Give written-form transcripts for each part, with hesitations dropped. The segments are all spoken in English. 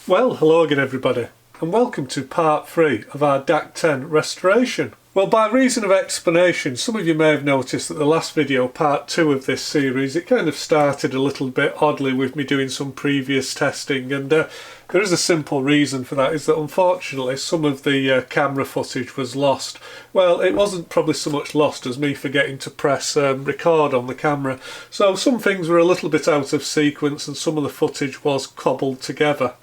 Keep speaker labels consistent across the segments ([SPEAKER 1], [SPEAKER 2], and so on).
[SPEAKER 1] Well, hello again everybody, and welcome to part 3 of our DAC10 restoration. Well, by reason of explanation, some of you may have noticed that the last video, part 2 of this series, it kind of started a little bit oddly with me doing some previous testing, and there is a simple reason for that, is that unfortunately some of the camera footage was lost. Well, it wasn't probably so much lost as me forgetting to press record on the camera, so some things were a little bit out of sequence and some of the footage was cobbled together.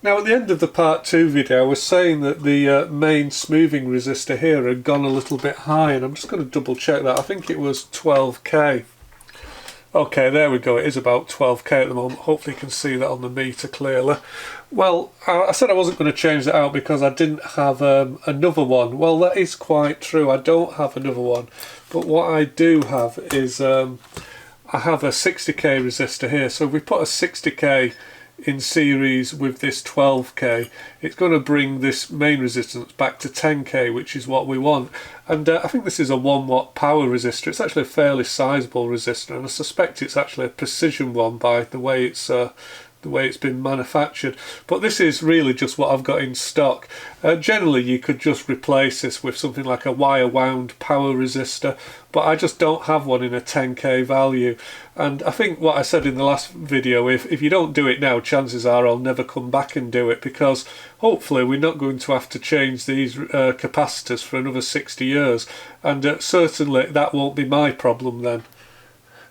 [SPEAKER 1] Now, at the end of the part 2 video, I was saying that the main smoothing resistor here had gone a little bit high, and I'm just going to double check that. I think it was 12k. Okay, there we go, it is about 12k at the moment. Hopefully you can see that on the meter clearly. Well, I said I wasn't going to change that out because I didn't have another one. Well, that is quite true, I don't have another one. But what I do have is, I have a 60k resistor here. So if we put a 60k in series with this 12k, it's going to bring this main resistance back to 10k, which is what we want. And I think this is a 1 watt power resistor. It's actually a fairly sizable resistor, and I suspect it's actually a precision one by the way it's been manufactured. But this is really just what I've got in stock. Generally you could just replace this with something like a wire wound power resistor, but I just don't have one in a 10k value. And I think what I said in the last video, if you don't do it now, chances are I'll never come back and do it, because hopefully we're not going to have to change these capacitors for another 60 years, and certainly that won't be my problem then.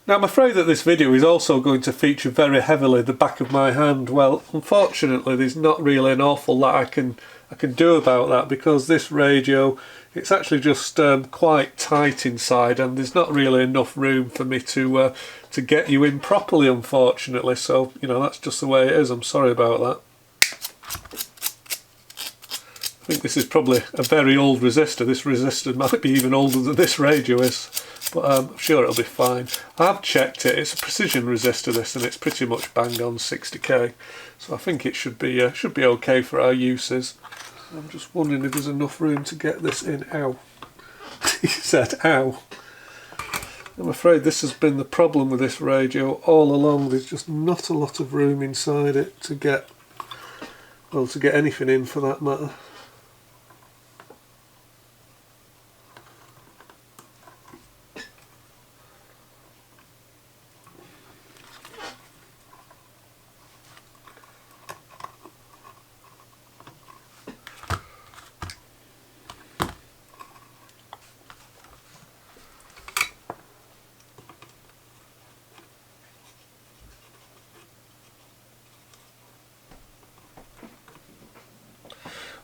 [SPEAKER 1] Now, I'm afraid that this video is also going to feature very heavily the back of my hand. Well, unfortunately there's not really an awful lot I can do about that, because this radio, it's actually just quite tight inside, and there's not really enough room for me to get you in properly, unfortunately. So, you know, that's just the way it is. I'm sorry about that. I think this is probably a very old resistor. This resistor might be even older than this radio is, but I'm sure it'll be fine. I have checked it. It's a precision resistor, this, and it's pretty much bang on 60k. So I think it should be okay for our uses. I'm just wondering if there's enough room to get this in. Ow. He said ow. I'm afraid this has been the problem with this radio all along. There's just not a lot of room inside it to get, well, to get anything in for that matter.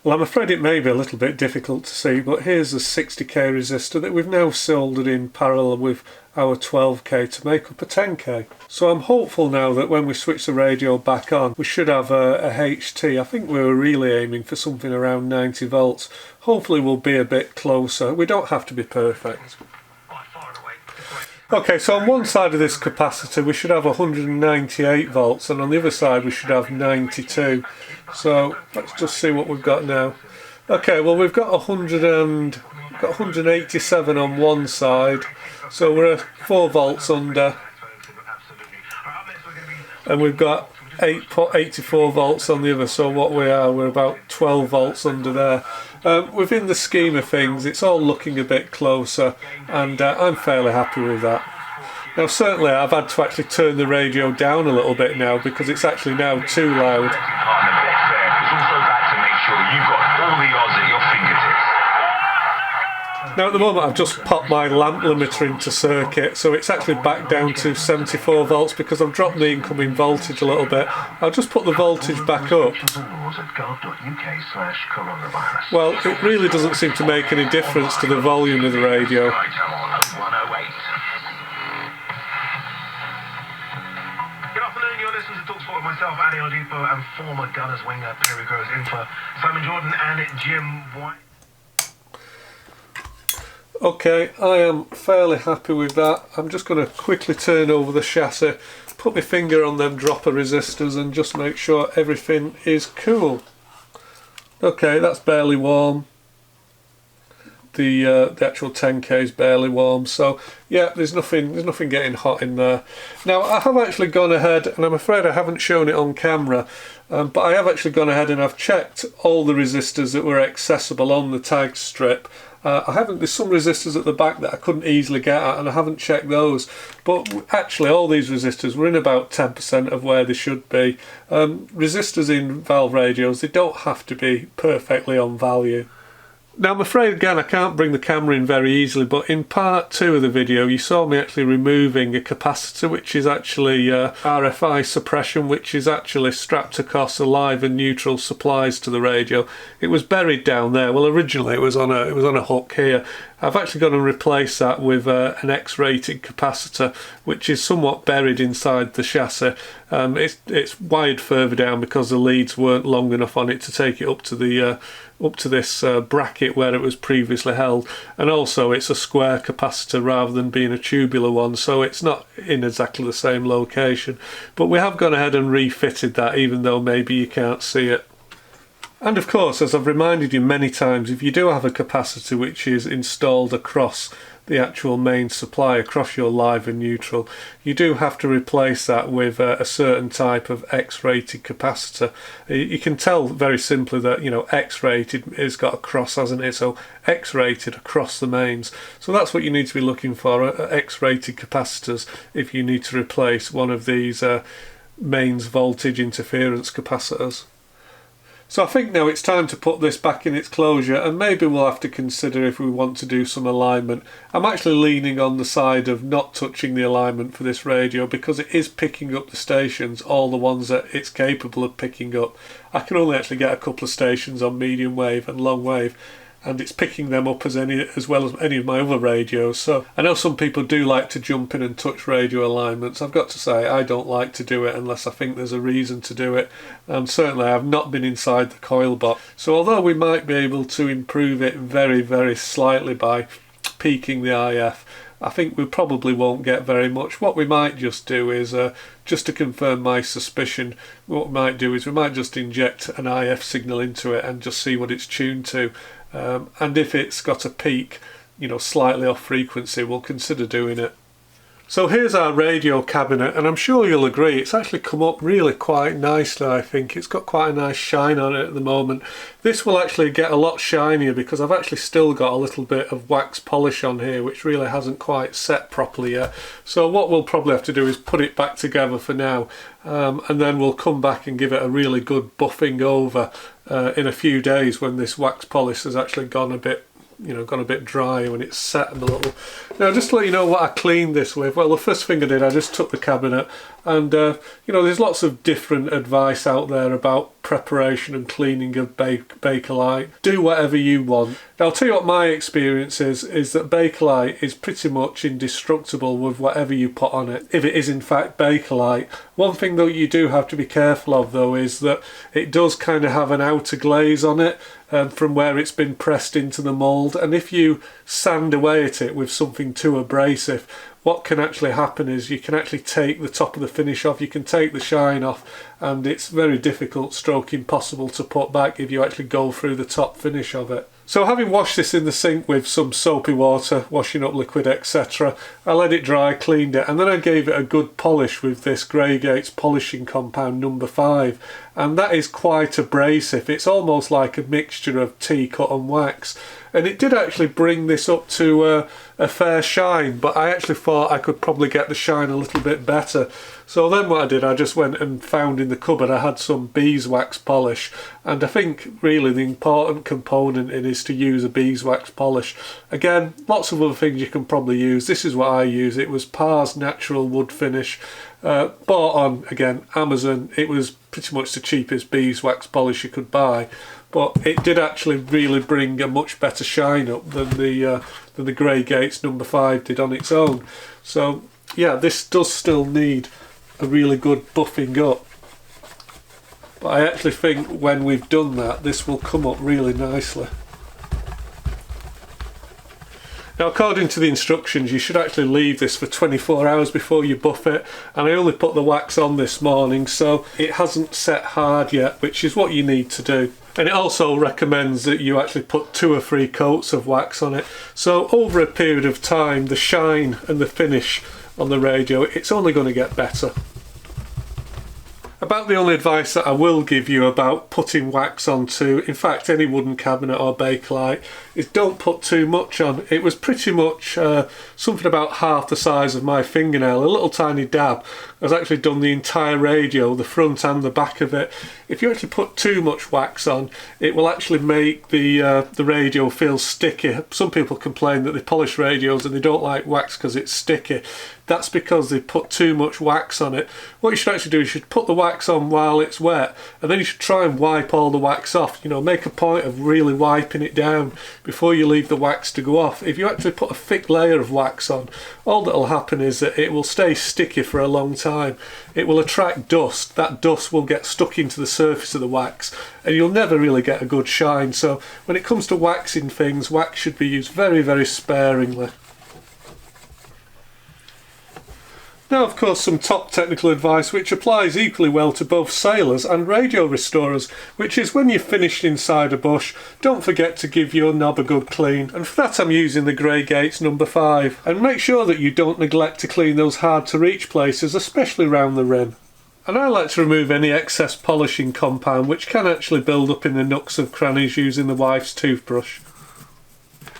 [SPEAKER 1] Well, I'm afraid it may be a little bit difficult to see, but here's a 60k resistor that we've now soldered in parallel with our 12k to make up a 10k. So I'm hopeful now that when we switch the radio back on, we should have a HT. I think we were really aiming for something around 90 volts. Hopefully we'll be a bit closer. We don't have to be perfect. Okay, so on one side of this capacitor we should have 198 volts, and on the other side we should have 92. So let's just see what we've got now. Okay, well we've got 187 on one side, so we're 4 volts under, and we've got 84 volts on the other, so we're about 12 volts under there. Within the scheme of things, it's all looking a bit closer, and I'm fairly happy with that. Now, certainly I've had to actually turn the radio down a little bit now, because it's actually now too loud. Now at the moment I've just popped my lamp limiter into circuit, so it's actually back down to 74 volts because I've dropped the incoming voltage a little bit. I'll just put the voltage back up. Well, it really doesn't seem to make any difference to the volume of the radio.
[SPEAKER 2] Good afternoon, you're listening to TalkSport with myself, Adi Oladipo, and former Gunners winger Perry Groves in for Simon Jordan and Jim White.
[SPEAKER 1] Okay, I am fairly happy with that. I'm just going to quickly turn over the chassis, put my finger on them dropper resistors and just make sure everything is cool. Okay, that's barely warm. the actual 10K is barely warm. So yeah, there's nothing getting hot in there. Now I have actually gone ahead, and I'm afraid I haven't shown it on camera, but I have actually gone ahead and I've checked all the resistors that were accessible on the tag strip. There's some resistors at the back that I couldn't easily get at, and I haven't checked those, but actually all these resistors were in about 10% of where they should be. Resistors in valve radios, they don't have to be perfectly on value. Now I'm afraid again I can't bring the camera in very easily, but in part 2 of the video you saw me actually removing a capacitor, which is actually RFI suppression, which is actually strapped across the live and neutral supplies to the radio. It was buried down there. Well, originally it was on a hook here. I've actually got to replace that with an X-rated capacitor, which is somewhat buried inside the chassis. It's wired further down because the leads weren't long enough on it to take it up to this bracket where it was previously held, and also it's a square capacitor rather than being a tubular one, so it's not in exactly the same location. But we have gone ahead and refitted that, even though maybe you can't see it. And of course, as I've reminded you many times, if you do have a capacitor which is installed across the actual main supply, across your live and neutral, you do have to replace that with a certain type of X-rated capacitor. You can tell very simply that, you know, X-rated has got a cross, hasn't it? So X-rated across the mains. So that's what you need to be looking for, X-rated capacitors, if you need to replace one of these mains voltage interference capacitors. So I think now it's time to put this back in its closure, and maybe we'll have to consider if we want to do some alignment. I'm actually leaning on the side of not touching the alignment for this radio because it is picking up the stations, all the ones that it's capable of picking up. I can only actually get a couple of stations on medium wave and long wave, and it's picking them up as well as any of my other radios. So I know some people do like to jump in and touch radio alignments. I've got to say I don't like to do it unless I think there's a reason to do it, and certainly I've not been inside the coil box. So although we might be able to improve it very, very slightly by peaking the IF, I think we probably won't get very much. What we might just do is, just to confirm my suspicion, what we might do is we might just inject an IF signal into it and just see what it's tuned to. And if it's got a peak, you know, slightly off frequency, we'll consider doing it. So here's our radio cabinet, and I'm sure you'll agree it's actually come up really quite nicely. I think it's got quite a nice shine on it at the moment. This will actually get a lot shinier because I've actually still got a little bit of wax polish on here which really hasn't quite set properly yet. So what we'll probably have to do is put it back together for now, and then we'll come back and give it a really good buffing over in a few days when this wax polish has actually gone a bit dry, when it's set a little. Now, just to let you know what I cleaned this with, well, the first thing I did, I just took the cabinet, and you know, there's lots of different advice out there about preparation and cleaning of Bakelite. Do whatever you want. Now, I'll tell you what my experience is that Bakelite is pretty much indestructible with whatever you put on it, if it is in fact Bakelite. One thing that you do have to be careful of though is that it does kind of have an outer glaze on it from where it's been pressed into the mould, and if you sand away at it with something too abrasive, what can actually happen is you can actually take the top of the finish off, you can take the shine off, and it's very difficult, stroke impossible to put back if you actually go through the top finish of it. So having washed this in the sink with some soapy water, washing up liquid, etc., I let it dry, cleaned it, and then I gave it a good polish with this Grey Gates polishing compound number 5, and that is quite abrasive. It's almost like a mixture of tea cut and wax, and it did actually bring this up to a fair shine, but I actually thought I could probably get the shine a little bit better. So then what I did, I just went and found in the cupboard, I had some beeswax polish, and I think really the important component in is to use a beeswax polish. Again, lots of other things you can probably use. This is what I use. It was Parr's Natural Wood Finish, bought on, again, Amazon. It was pretty much the cheapest beeswax polish you could buy, but it did actually really bring a much better shine up than the Grey Gates number 5 did on its own. So yeah, this does still need a really good buffing up, but I actually think when we've done that, this will come up really nicely. Now, according to the instructions, you should actually leave this for 24 hours before you buff it, and I only put the wax on this morning, so it hasn't set hard yet, which is what you need to do. And it also recommends that you actually put 2 or 3 coats of wax on it. So over a period of time, the shine and the finish on the radio, it's only going to get better. About the only advice that I will give you about putting wax onto, in fact, any wooden cabinet or bakelite, is don't put too much on. It was pretty much something about half the size of my fingernail, a little tiny dab. I've actually done the entire radio, the front and the back of it. If you actually put too much wax on, it will actually make the radio feel sticky. Some people complain that they polish radios and they don't like wax because it's sticky. That's because they put too much wax on it. What you should actually do is you should put the wax on while it's wet, and then you should try and wipe all the wax off. You know, make a point of really wiping it down before you leave the wax to go off. If you actually put a thick layer of wax on, all that will happen is that it will stay sticky for a long time. It will attract dust. That dust will get stuck into the surface of the wax, and you'll never really get a good shine. So when it comes to waxing things, wax should be used very, very sparingly. Now, of course, some top technical advice which applies equally well to both sailors and radio restorers, which is when you've finished inside a bush, don't forget to give your knob a good clean, and for that I'm using the Grey Gates number 5. And make sure that you don't neglect to clean those hard to reach places, especially round the rim. And I like to remove any excess polishing compound which can actually build up in the nooks of crannies using the wife's toothbrush.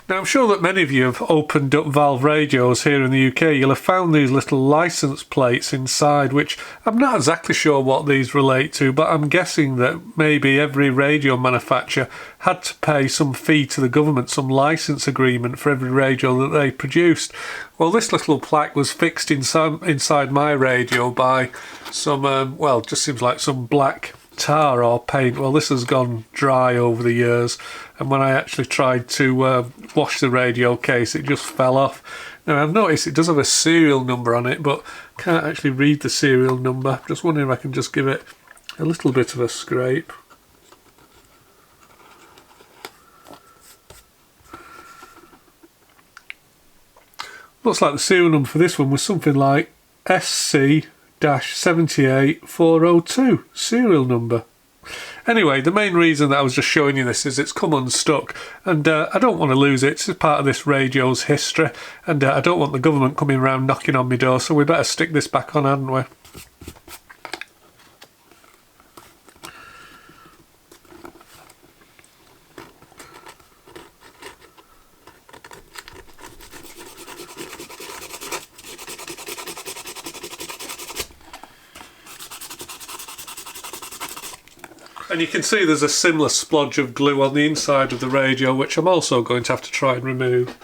[SPEAKER 1] Now, I'm sure that many of you have opened up valve radios here in the UK. You'll have found these little license plates inside, which I'm not exactly sure what these relate to, but I'm guessing that maybe every radio manufacturer had to pay some fee to the government, some license agreement for every radio that they produced. Well, this little plaque was fixed inside my radio by some, well, just seems like some black tar or paint. Well, this has gone dry over the years, and when I actually tried to wash the radio case, it just fell off. Now, I've noticed it does have a serial number on it, but can't actually read the serial number. Just wondering if I can just give it a little bit of a scrape. Looks like the serial number for this one was something like SC-78402, serial number. Anyway, the main reason that I was just showing you this is it's come unstuck, and I don't want to lose it. It's part of this radio's history, and I don't want the government coming around knocking on my door, so we better stick this back on, hadn't we? And you can see there's a similar splodge of glue on the inside of the radio, which I'm also going to have to try and remove.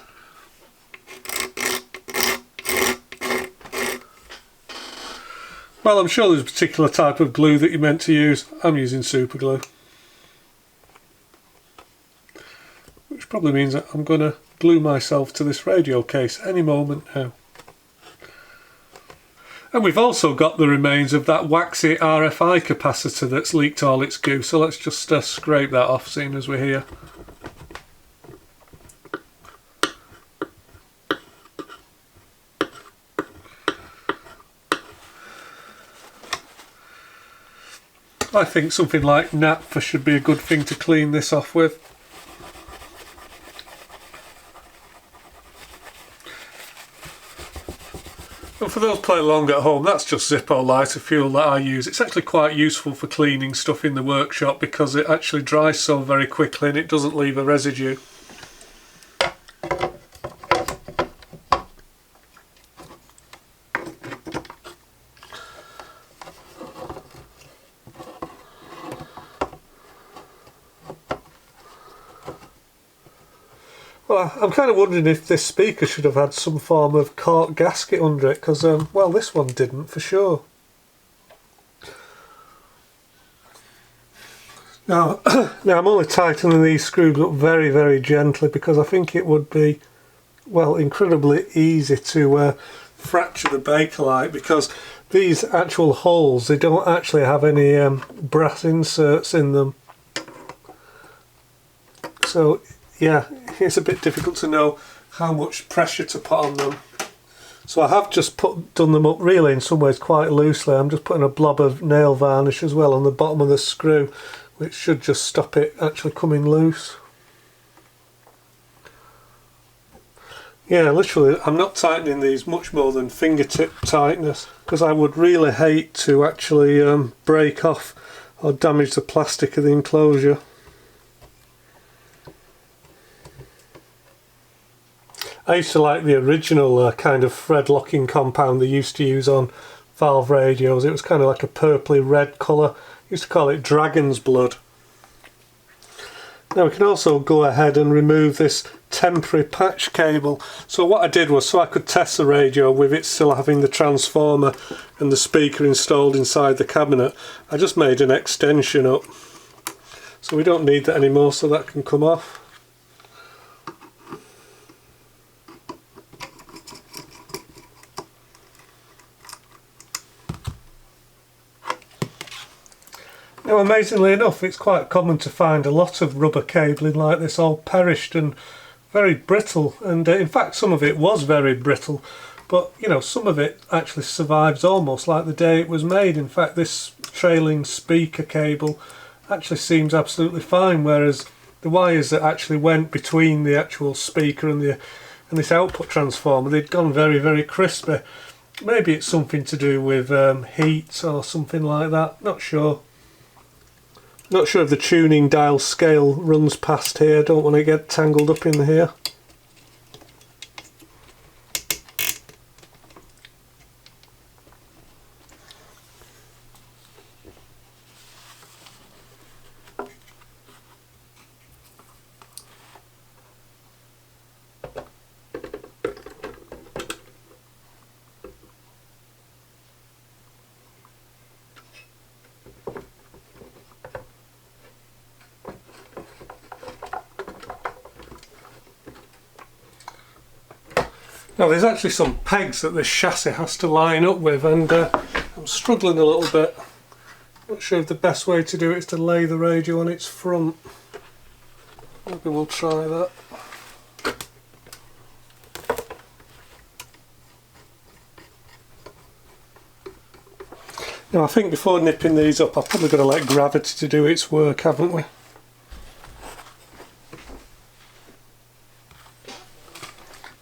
[SPEAKER 1] Well, I'm sure there's a particular type of glue that you're meant to use. I'm using super glue, which probably means that I'm going to glue myself to this radio case any moment now. And we've also got the remains of that waxy RFI capacitor that's leaked all its goo, so let's just scrape that off, seeing as we're here. I think something like naphtha should be a good thing to clean this off with. And for those playing along at home, that's just Zippo lighter fuel that I use. It's actually quite useful for cleaning stuff in the workshop because it actually dries so very quickly and it doesn't leave a residue. Well, I'm kind of wondering if this speaker should have had some form of cork gasket under it, because, well, this one didn't for sure. Now, I'm only tightening these screws up very, very gently because I think it would be, well, incredibly easy to fracture the Bakelite, because these actual holes, they don't actually have any brass inserts in them. So, yeah, it's a bit difficult to know how much pressure to put on them. So I have just done them up really in some ways quite loosely. I'm just putting a blob of nail varnish as well on the bottom of the screw, which should just stop it actually coming loose. Yeah, literally, I'm not tightening these much more than fingertip tightness, because I would really hate to actually break off or damage the plastic of the enclosure. I used to like the original kind of thread locking compound they used to use on valve radios. It was kind of like a purpley red colour. I used to call it dragon's blood. Now we can also go ahead and remove this temporary patch cable. So what I did was, so I could test the radio with it still having the transformer and the speaker installed inside the cabinet, I just made an extension up. So we don't need that anymore, so that can come off. Now amazingly enough, it's quite common to find a lot of rubber cabling like this all perished and very brittle, and in fact some of it was very brittle, but you know, some of it actually survives almost like the day it was made. In fact, this trailing speaker cable actually seems absolutely fine, whereas the wires that actually went between the actual speaker and this output transformer, they'd gone very, very crispy. Maybe it's something to do with heat or something like that, not sure. Not sure if the tuning dial scale runs past here, don't want to get tangled up in here. Now there's actually some pegs that this chassis has to line up with, and I'm struggling a little bit. Not sure if the best way to do it is to lay the radio on its front. Maybe we'll try that. Now I think before nipping these up, I've probably got to let gravity to do its work, haven't we?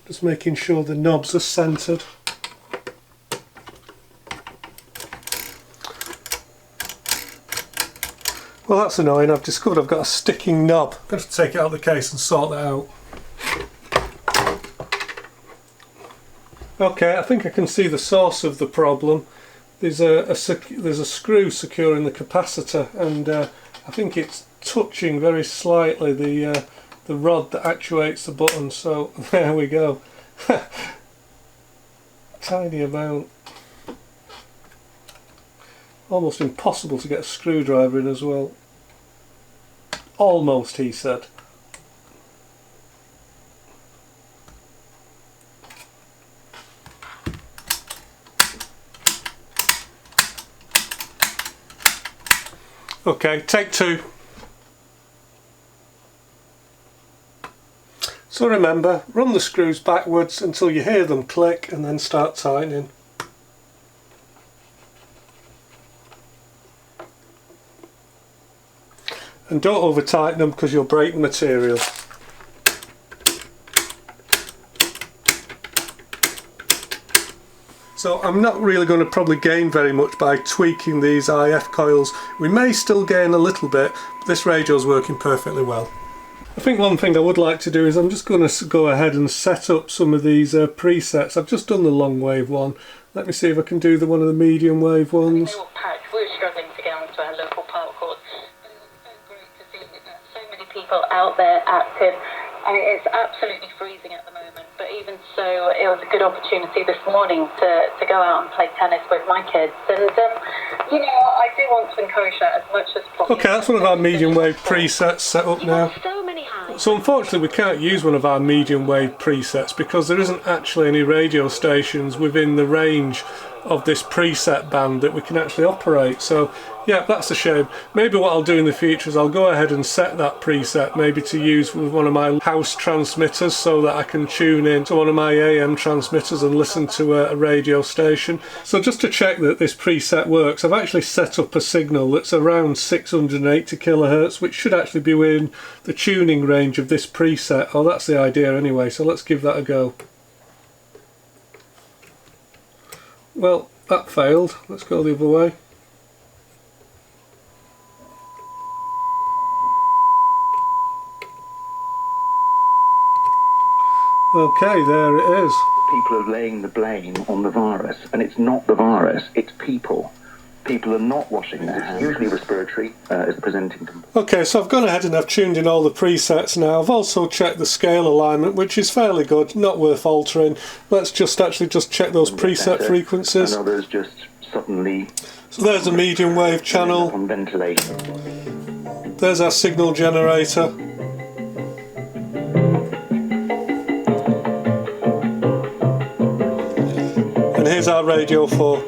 [SPEAKER 1] Just making sure the knobs are centred. Well, that's annoying. I've discovered I've got a sticking knob. I'm going to have to take it out of the case and sort that out. Okay, I think I can see the source of the problem. There's a screw securing the capacitor, and I think it's touching very slightly the rod that actuates the button, so there we go. Tiny amount. Almost impossible to get a screwdriver in as well. Almost, he said. Okay, take two. So remember, run the screws backwards until you hear them click and then start tightening. And don't over tighten them because you'll break the material. So I'm not really going to probably gain very much by tweaking these IF coils. We may still gain a little bit, but this radio is working perfectly well. I think one thing I would like to do is I'm just going to go ahead and set up some of these presets. I've just done the long wave one. Let me see if I can do one of the medium wave ones.
[SPEAKER 3] We're struggling to get onto our local park course. But it was so great to see that so many people out there active. I mean, it's absolutely freezing at the moment, but even so, it was a good opportunity this morning to go out and play tennis with my kids. And, you know, I do want to encourage that as much as possible.
[SPEAKER 1] Okay, that's one of our medium wave presets set up now. So unfortunately we can't use one of our medium wave presets because there isn't actually any radio stations within the range of this preset band that we can actually operate. So yeah, that's a shame. Maybe what I'll do in the future is I'll go ahead and set that preset maybe to use with one of my house transmitters, so that I can tune in to one of my AM transmitters and listen to a radio station. So just to check that this preset works, I've actually set up a signal that's around 680 kilohertz, which should actually be within the tuning range of this preset. Oh, that's the idea anyway, so let's give that a go. Well, that failed. Let's go the other way. Okay, there it is.
[SPEAKER 4] People are laying the blame on the virus, and it's not the virus, it's people. People are not washing their hands. Usually respiratory is presenting them.
[SPEAKER 1] Okay, so I've gone ahead and I've tuned in all the presets now. I've also checked the scale alignment, which is fairly good, not worth altering. Let's just check those preset frequencies.
[SPEAKER 4] And others just suddenly...
[SPEAKER 1] So there's a medium wave channel.
[SPEAKER 4] On ventilation.
[SPEAKER 1] There's our signal generator. And here's our radio 4.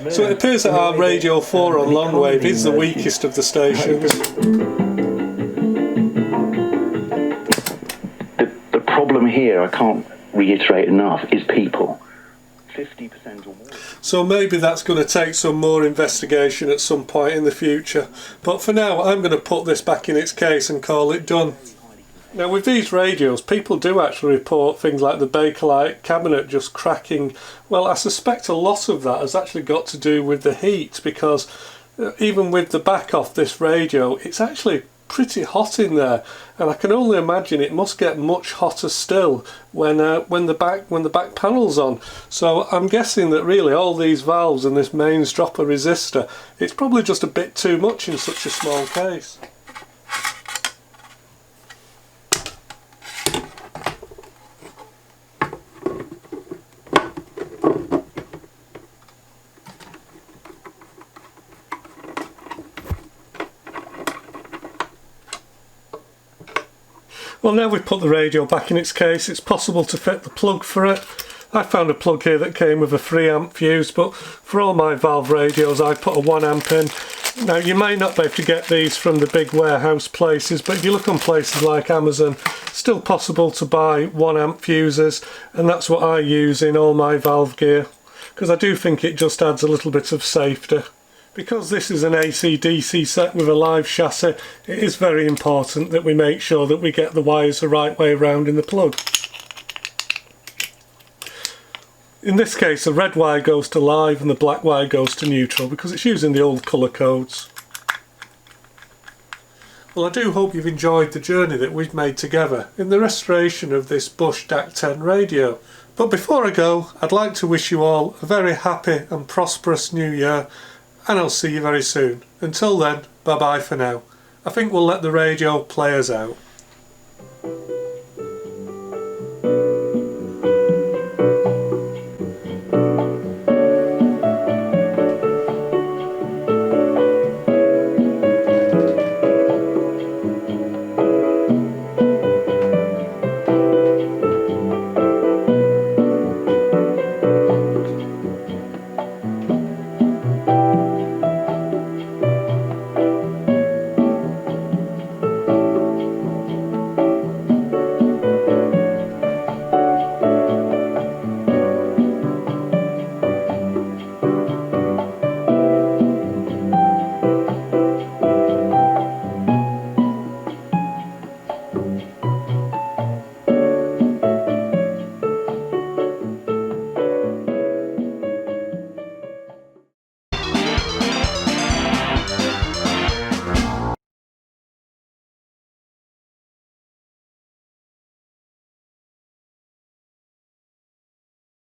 [SPEAKER 1] So it appears that our radio 4 on long wave is the weakest of the stations.
[SPEAKER 4] The problem here, I can't reiterate enough, is people. 50% or more.
[SPEAKER 1] So maybe that's going to take some more investigation at some point in the future. But for now, I'm going to put this back in its case and call it done. Now with these radios, people do actually report things like the Bakelite cabinet just cracking. Well, I suspect a lot of that has actually got to do with the heat, because even with the back off this radio, it's actually pretty hot in there, and I can only imagine it must get much hotter still when the back panel's on. So I'm guessing that really all these valves and this mains dropper resistor, it's probably just a bit too much in such a small case. Well, now we've put the radio back in its case, it's possible to fit the plug for it. I found a plug here that came with a 3 amp fuse, but for all my valve radios I put a 1 amp in. Now you may not be able to get these from the big warehouse places, but if you look on places like Amazon, it's still possible to buy 1 amp fuses, and that's what I use in all my valve gear, because I do think it just adds a little bit of safety. Because this is an AC/DC set with a live chassis, it is very important that we make sure that we get the wires the right way around in the plug. In this case, the red wire goes to live and the black wire goes to neutral, because it's using the old colour codes. Well, I do hope you've enjoyed the journey that we've made together in the restoration of this Bush DAC10 radio. But before I go, I'd like to wish you all a very happy and prosperous new year, and I'll see you very soon. Until then, bye bye for now. I think we'll let the radio play us out.